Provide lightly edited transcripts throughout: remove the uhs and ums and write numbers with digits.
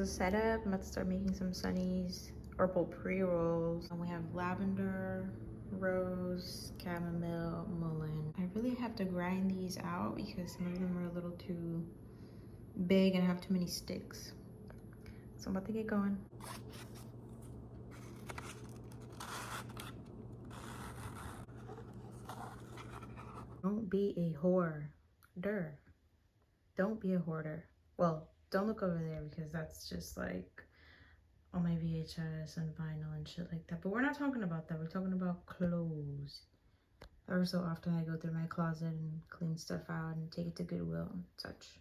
a setup. I'm about to start making some sunnies, herbal pre-rolls. And we have lavender, rose, chamomile, mullein. I really have to grind these out because some of them are a little too big and have too many sticks. So I'm about to get going. Don't be a hoarder. Don't be a hoarder. Well, don't look over there because that's just like on my VHS and vinyl and shit like that. But we're not talking about that. We're talking about clothes. Every so often I go through my closet and clean stuff out and take it to Goodwill and such.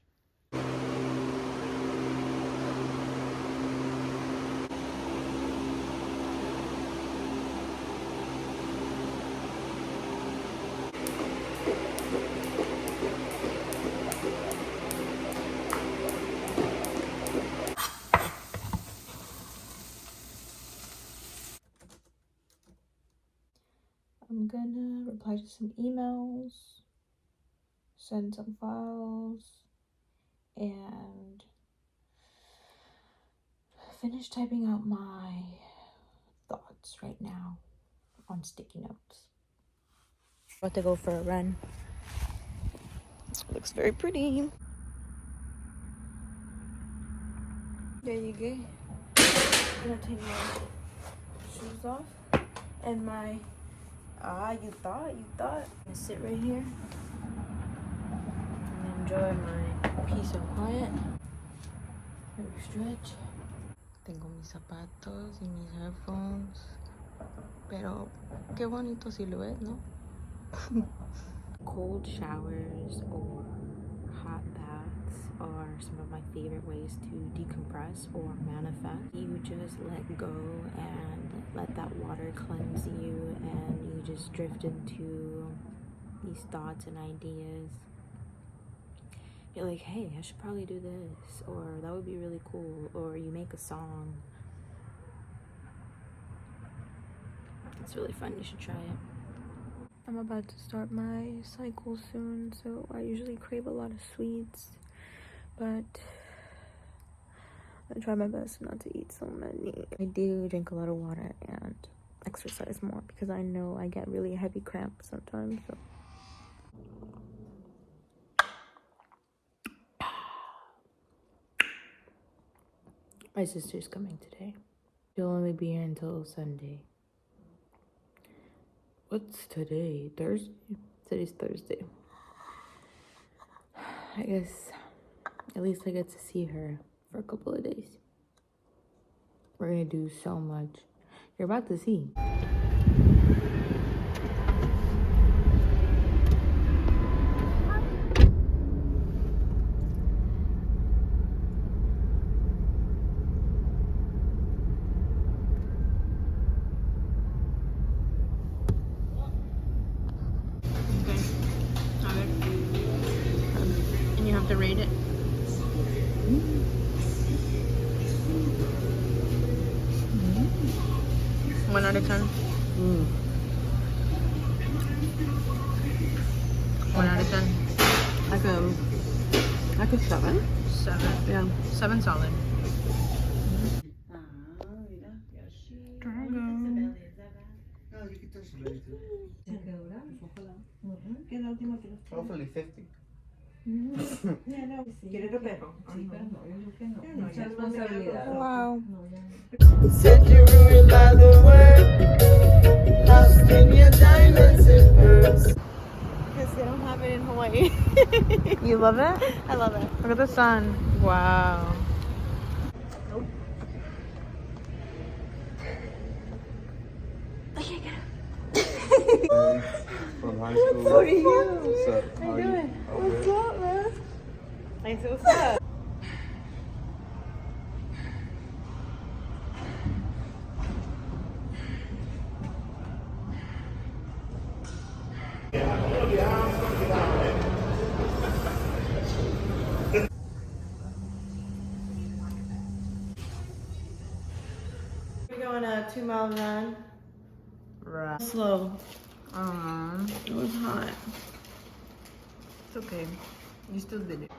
I'm gonna reply to some emails, send some files, and finish typing out my thoughts right now on sticky notes. About to go for a run. Looks very pretty. There you go. I'm gonna take my shoes off and my you thought. I'm gonna sit right here and enjoy my peace and quiet. Maybe stretch. Tengo mis zapatos y mis headphones. Pero qué bonito silhouette, ¿no? Cold showers or hot baths are some of my favorite ways to decompress or manifest. You just let go and let that water cleanse you, and you just drift into these thoughts and ideas. You're like, hey, I should probably do this, or that would be really cool, or you make a song. It's really fun. You should try it. I'm about to start my cycle soon, so I usually crave a lot of sweets, but I try my best not to eat so many. I do drink a lot of water and exercise more because I know I get really heavy cramps sometimes. So. My sister's coming today. She'll only be here until Sunday. What's today? Thursday? Today's Thursday. I guess at least I get to see her for a couple of days. We're gonna do so much. You're about to see. And you have to rate it. 1 out of 10. 1 out of 10. Like a 7. 7. Yeah. 7 solid. Hopefully 50. ¿Quieres que perro? Sí, pero no, yo creo que no. Mucha responsabilidad. Wow. Said you ruined by the word, lost in your diamonds and pearls. Because they don't have it in Hawaii. You love it? I love it. Look at the sun. Wow. Nope. From high school. What are you? What's up? How are you? What's up, man? I feel sad. We're going a 2-mile run. Right. Slow. It was hot. It's okay. You still did it.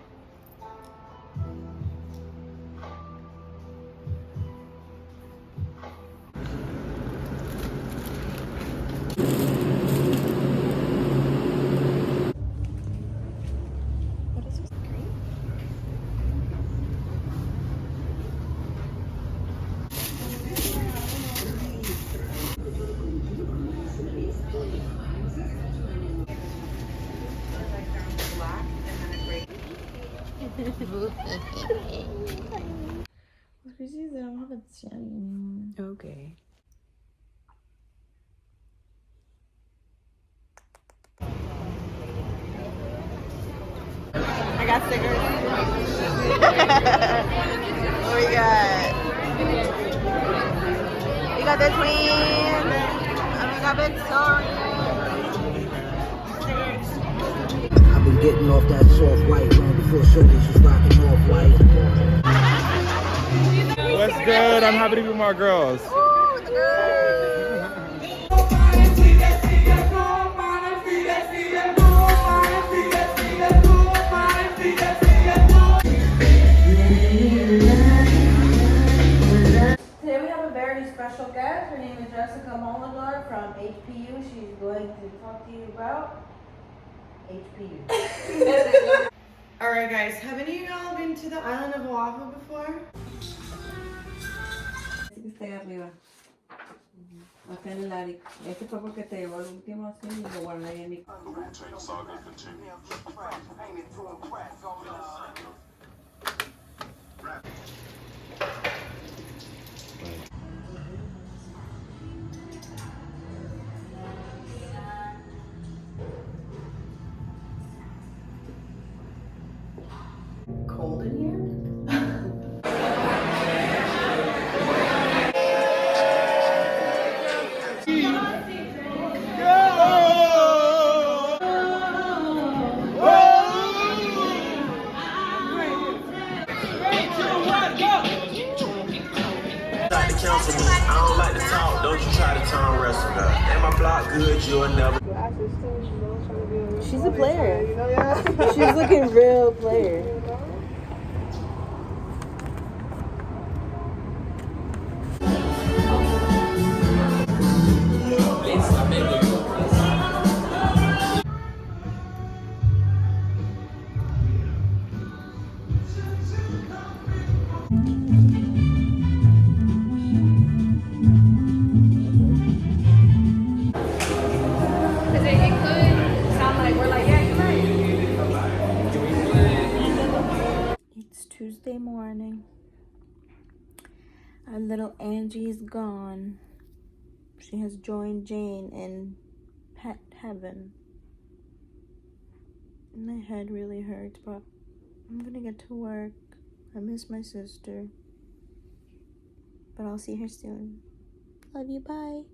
What's crazy is I don't have a jelly anymore. Okay. I got stickers. What we got? We got the twins. And we got Victoria. I've been getting off that soft white long before shoulders was rocking off white. What's good? I'm happy to be with my girls. Ooh, the girls. Today we have a very special guest. Her name is Jessica Molador from HPU. She's going to talk to you about HPU. Alright guys, have any of y'all been to the island of Oahu before? Está ahí arriba. Acá en el área. Este fue porque te llevó el último así y lo guardé ahí en mi. Cold in here? Like to counsel me, I don't like to talk, don't you try to tongue wrestle her. And my block good, you'll never. She's a player. She's looking real player. It's Tuesday morning. Our little Angie is gone. She has joined Jane in pet heaven. My head really hurts, but I'm gonna get to work. I miss my sister. But I'll see her soon. Love you, bye.